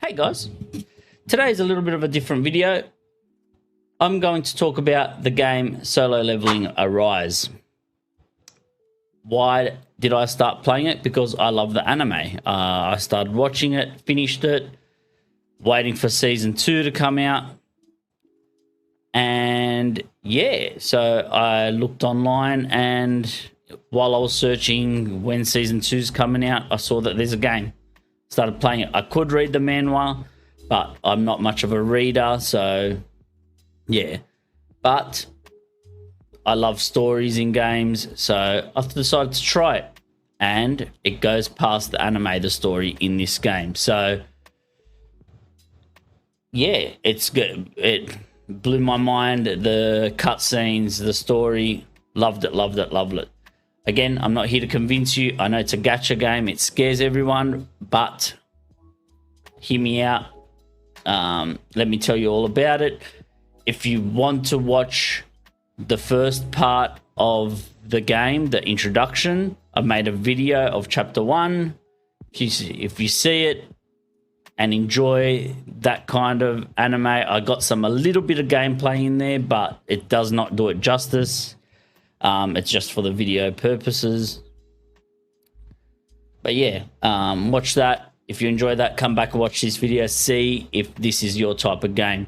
Hey guys, today is a little bit of a different video. I'm going to talk about the game Solo Leveling Arise. Why did I start playing it? Because I love the anime. I started watching it, finished it, waiting for season 2 to come out. And yeah, so I looked online, and while I was searching when season 2 is coming out, I saw that there's a game. Started playing it. I could read the manual, but I'm not much of a reader, so yeah. But I love stories in games, so I decided to try it. And it goes past the anime, the story in this game. So yeah, it's good. It blew my mind. The cutscenes, the story, loved it, loved it, loved it. Again, I'm not here to convince you. I know it's a gacha game. It scares everyone, but hear me out. Let me tell you all about it. If you want to watch the first part of the game, the introduction, I've made a video of chapter 1. If you see it and enjoy that kind of anime, I got a little bit of gameplay in there, but it does not do it justice. It's just for the video purposes. But yeah, watch that. If you enjoy that, come back and watch this video. See if this is your type of game.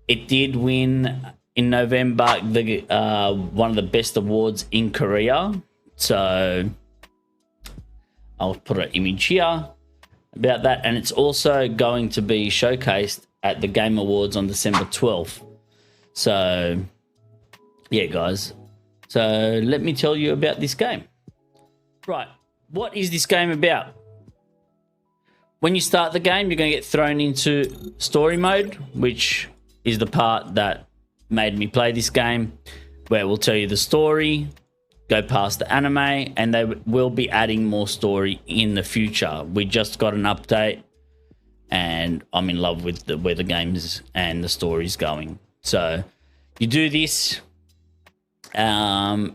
It did win in November one of the best awards in Korea. So I'll put an image here about that. And it's also going to be showcased at the Game Awards on December 12th. So yeah, guys. So let me tell you about this game. Right, what is this game about? When you start the game, you're going to get thrown into story mode, which is the part that made me play this game, where we'll tell you the story, go past the anime, and they will be adding more story in the future. We just got an update, and I'm in love with where the game's and the story's going. So you do this.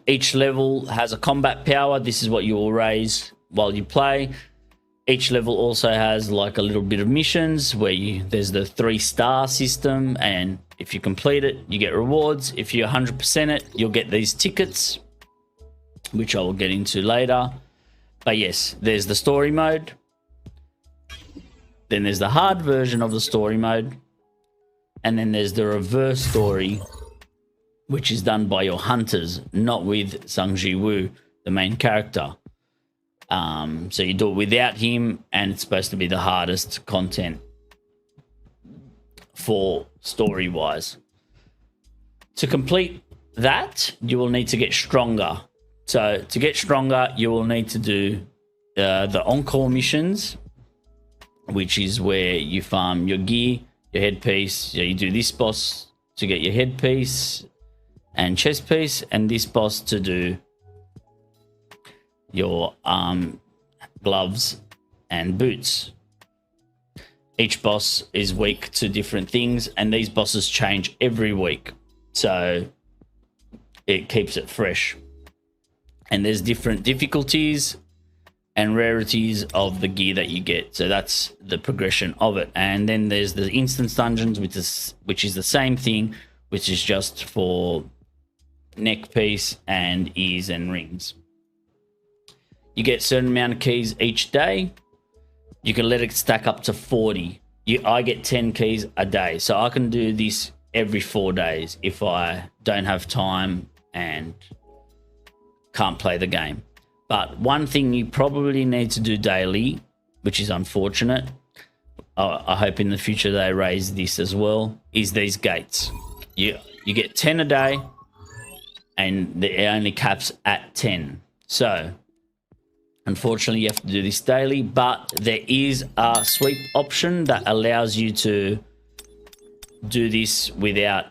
Each level has a combat power. This is what you will raise while you play. Each level also has like a little bit of missions where there's the 3-star system, and if you complete it, you get rewards. If you 100% it, you'll get these tickets, which I will get into later. But yes, there's the story mode. Then there's the hard version of the story mode. And then there's the reverse story, which is done by your hunters, not with Sung Ji-woo, the main character. So you do it without him, and it's supposed to be the hardest content for story-wise. To complete that, you will need to get stronger. So to get stronger, you will need to do the Encore missions, which is where you farm your gear, your headpiece. So you do this boss to get your headpiece and chest piece, and this boss to do your gloves and boots. Each boss is weak to different things, and these bosses change every week, so it keeps it fresh. And there's different difficulties and rarities of the gear that you get, so that's the progression of it. And then there's the instance dungeons, which is the same thing, which is just for neck piece and ears and rings. You get a certain amount of keys each day. You can let it stack up to 40. I get 10 keys a day, so I can do this every 4 days if I don't have time and can't play the game. But one thing you probably need to do daily, which is unfortunate, I hope in the future they raise this as well, is these gates. You get 10 a day, and it only caps at 10. So unfortunately, you have to do this daily, but there is a sweep option that allows you to do this without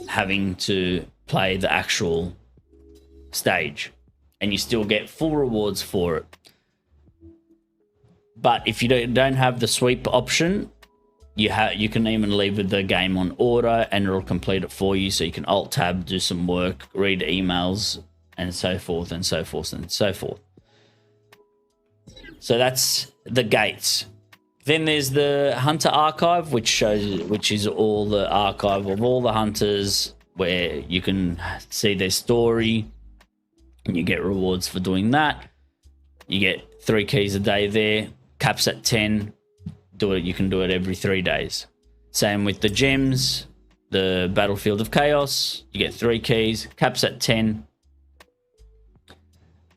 having to play the actual stage, and you still get full rewards for it. But if you don't have the sweep option, you can even leave the game on auto, and it'll complete it for you. So you can alt tab, do some work, read emails, and so forth and so forth and so forth. So that's the gates. Then there's the Hunter Archive, which is all the archive of all the hunters, where you can see their story, and you get rewards for doing that. You get 3 keys a day there. Caps at 10. You can do it every 3 days. Same with the gems, the Battlefield of Chaos. You get 3 keys. Caps at 10.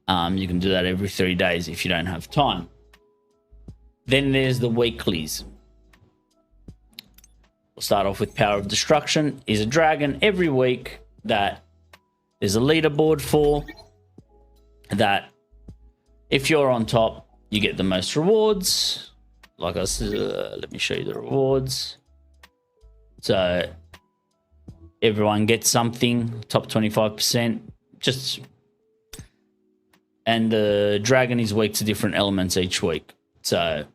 You can do that every 3 days if you don't have time. Then there's the weeklies. We'll start off with Power of Destruction. Is a dragon every week that there's a leaderboard for, that if you're on top, you get the most rewards. Like I said, let me show you the rewards. So everyone gets something, top 25%. And the dragon is weak to different elements each week. So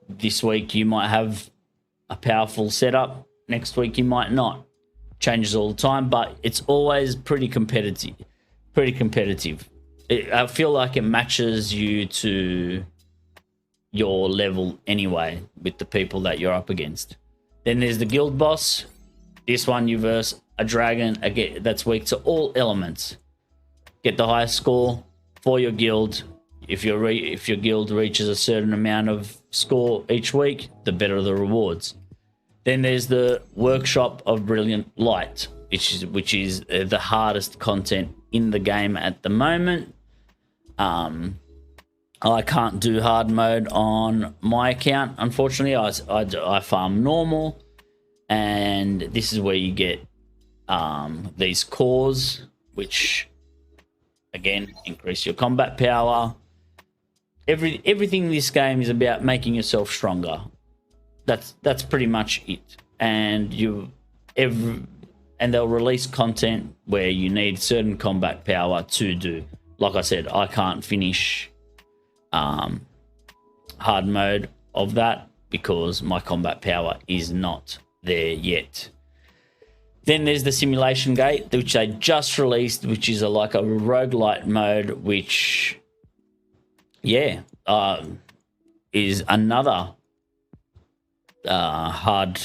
this week you might have a powerful setup. Next week you might not. Changes all the time, but it's always pretty competitive. I feel like it matches you to your level anyway with the people that you're up against. Then there's the guild boss. This one you verse a dragon again that's weak to all elements. Get the highest score for your guild. If your guild reaches a certain amount of score each week, the better the rewards. Then there's the Workshop of Brilliant Light, which is the hardest content in the game at the moment. I can't do hard mode on my account, unfortunately. I farm normal, and this is where you get these cores, which again increase your combat power. Everything in this game is about making yourself stronger. That's pretty much it. And they'll release content where you need certain combat power to do. Like I said, I can't finish hard mode of that because my combat power is not there yet. Then there's the Simmulation Gate, which they just released, which is like a roguelite mode, which is another hard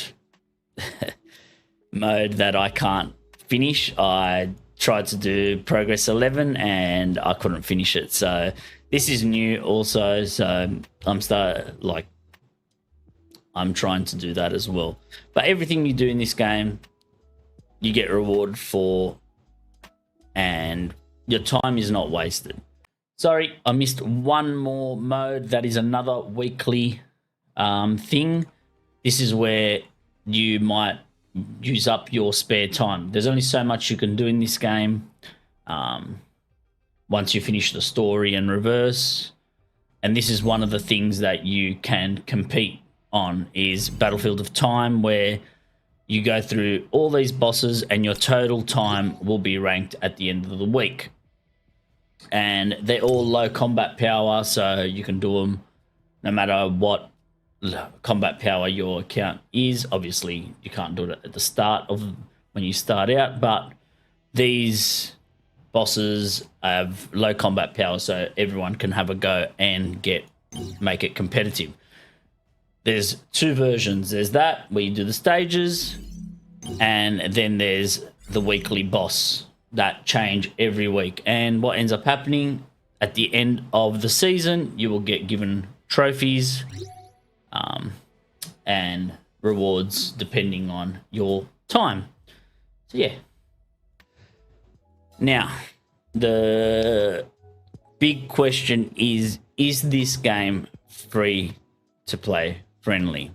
mode that I can't finish. I tried to do Progress 11 and I couldn't finish it. So this is new also. So I'm trying to do that as well. But everything you do in this game, you get reward for, and your time is not wasted. Sorry, I missed one more mode. That is another weekly thing. This is where you might use up your spare time. There's only so much you can do in this game once you finish the story and reverse. And this is one of the things that you can compete on, is Battlefield of Time, where you go through all these bosses and your total time will be ranked at the end of the week. And they're all low combat power, so you can do them no matter what combat power your account is. Obviously, you can't do it at the start of when you start out, but these bosses have low combat power, so everyone can have a go and make it competitive. There's 2 versions. There's that where you do the stages, and then there's the weekly boss that change every week. And what ends up happening at the end of the season, you will get given trophies and rewards depending on your time. So yeah. Now, the big question is this game free to play friendly?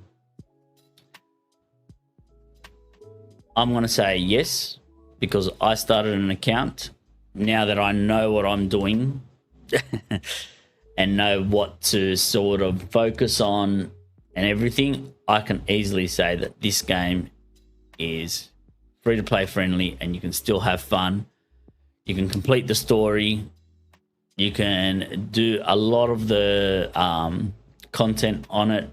I'm going to say yes, because I started an account. Now that I know what I'm doing and know what to sort of focus on and everything, I can easily say that this game is free to play friendly, and you can still have fun. You can complete the story. You can do a lot of the content on it.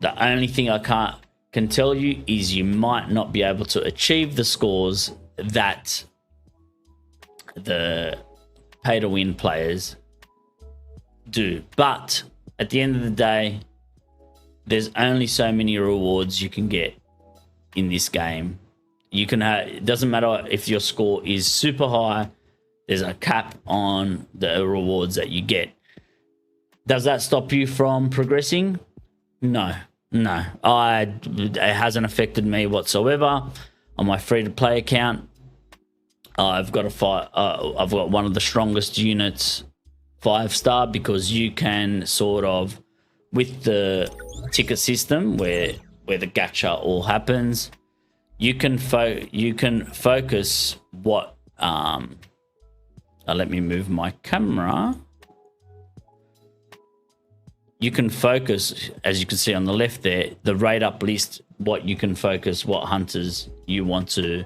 The only thing I can tell you is you might not be able to achieve the scores that the pay-to-win players do. But at the end of the day, there's only so many rewards you can get in this game. You can have, it doesn't matter if your score is super high, there's a cap on the rewards that you get. Does that stop you from progressing? No. It hasn't affected me whatsoever. On my free-to-play account, I've got one of the strongest units, 5-star, because you can sort of, with the ticket system where the gacha all happens, you can focus what let me move my camera. You can focus, as you can see on the left there, the rate up list, what you can focus, what hunters you want to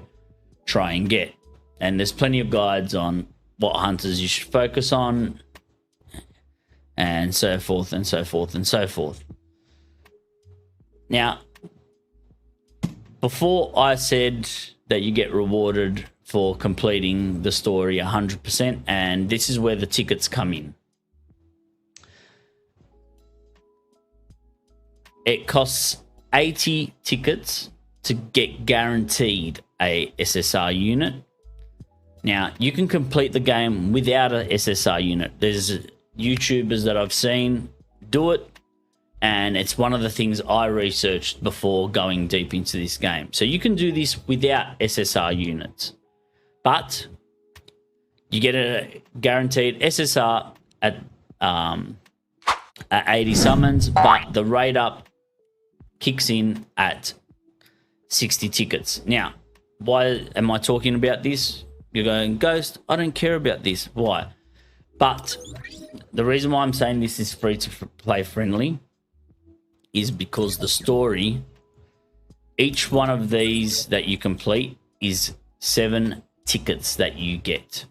try and get. And there's plenty of guides on what hunters you should focus on, and so forth and so forth and so forth. Now, before I said that you get rewarded for completing the story 100%, and this is where the tickets come in. It costs 80 tickets to get guaranteed a SSR unit. Now, you can complete the game without a SSR unit. There's YouTubers that I've seen do it, and it's one of the things I researched before going deep into this game. So you can do this without SSR units, but you get a guaranteed SSR at 80 summons, but the rate up kicks in at 60 tickets. Now, why am I talking about this? You're going, Ghost, I don't care about this. Why? But the reason why I'm saying this is free to play friendly is because the story, each one of these that you complete is 7 tickets that you get.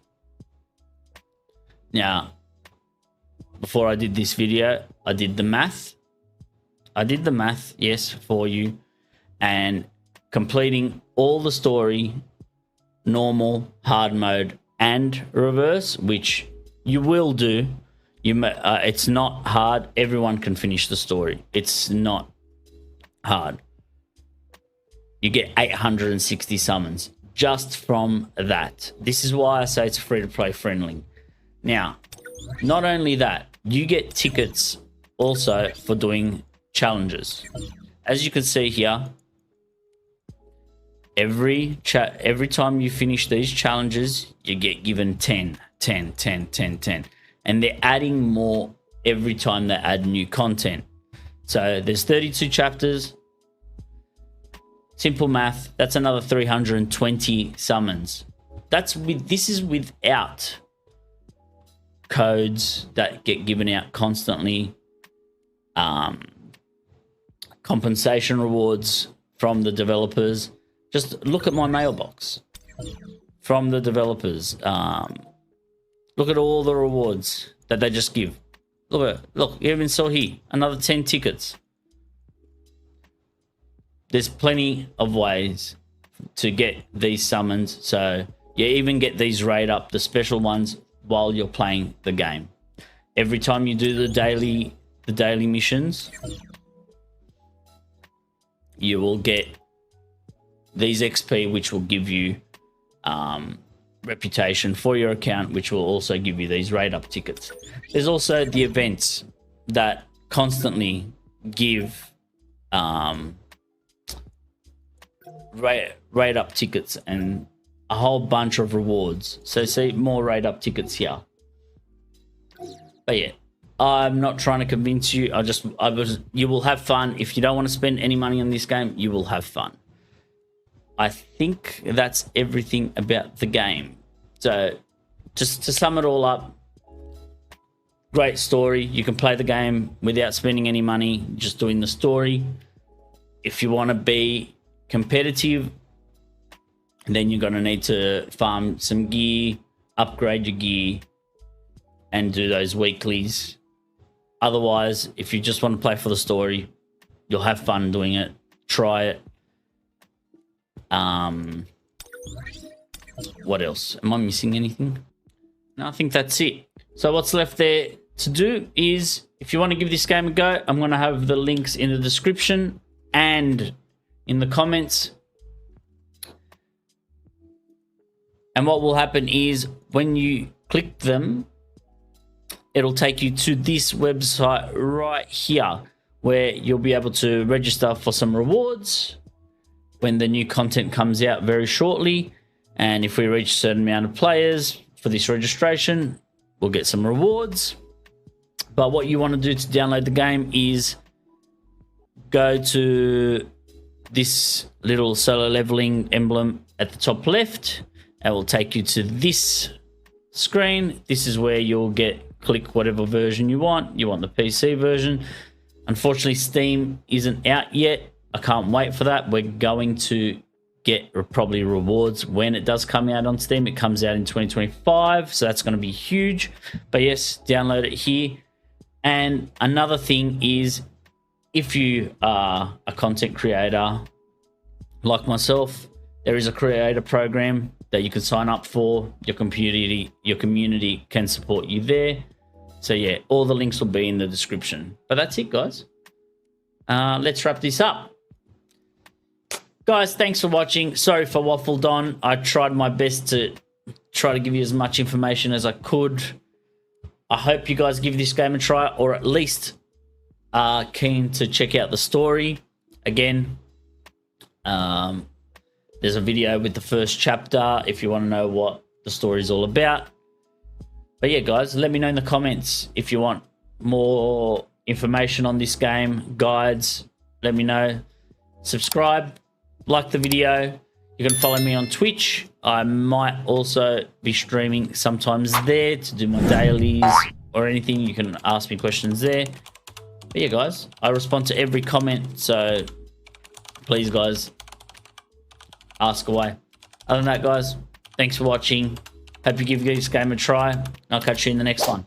Now, before I did this video, I did the math. Yes, for you, and completing all the story, normal, hard mode, and reverse, which you will do. It's not hard. Everyone can finish the story. It's not hard. You get 860 summons just from that. This is why I say it's free to play friendly. Now, not only that, you get tickets also for doing challenges. As you can see here, every time you finish these challenges, you get given 10, and they're adding more every time they add new content. So there's 32 chapters. Simple math, that's another 320 summons. This is without codes that get given out constantly, compensation rewards from the developers. Just look at my mailbox from the developers. Look at all the rewards that they just give. Look, you even saw here another 10 tickets. There's plenty of ways to get these summons, so you even get these rate up, the special ones, while you're playing the game. Every time you do the daily missions, you will get these XP, which will give you reputation for your account, which will also give you these rate up tickets. There's also the events that constantly give rate up tickets and a whole bunch of rewards. So see more rate up tickets here. But yeah, I'm not trying to convince you. You will have fun. If you don't want to spend any money on this game, you will have fun. I think that's everything about the game. So just to sum it all up, great story. You can play the game without spending any money, just doing the story. If you want to be competitive, then you're going to need to farm some gear, upgrade your gear, and do those weeklies. Otherwise, if you just want to play for the story, you'll have fun doing it. Try it. What else? Am I missing anything? No, I think that's it. So what's left there to do is, if you want to give this game a go, I'm going to have the links in the description and in the comments. And what will happen is when you click them, it'll take you to this website right here where you'll be able to register for some rewards when the new content comes out very shortly. And if we reach a certain amount of players for this registration, we'll get some rewards. But what you want to do to download the game is go to this little solo leveling emblem at the top left. It will take you to this screen. This is where you'll click whatever version you want. You want the PC version. Unfortunately, Steam isn't out yet. I can't wait for that. We're going to get probably rewards when it does come out on Steam. It comes out in 2025, so that's going to be huge. But yes, download it here. And another thing is, if you are a content creator like myself, there is a creator program that you can sign up for. Your community can support you there. So yeah, all the links will be in the description. But that's it, guys. Let's wrap this up. Guys, thanks for watching. Sorry for waffled on. I tried my best to try to give you as much information as I could. I hope you guys give this game a try, or at least are keen to check out the story. Again, there's a video with the first chapter if you want to know what the story is all about. But yeah, guys, let me know in the comments if you want more information on this game, guides. Let me know. Subscribe, like the video. You can follow me on Twitch. I might also be streaming sometimes there to do my dailies or anything. You can ask me questions there. But yeah, guys, I respond to every comment, so please, guys, ask away. Other than that, guys, thanks for watching. Hope you give this game a try. I'll catch you in the next one.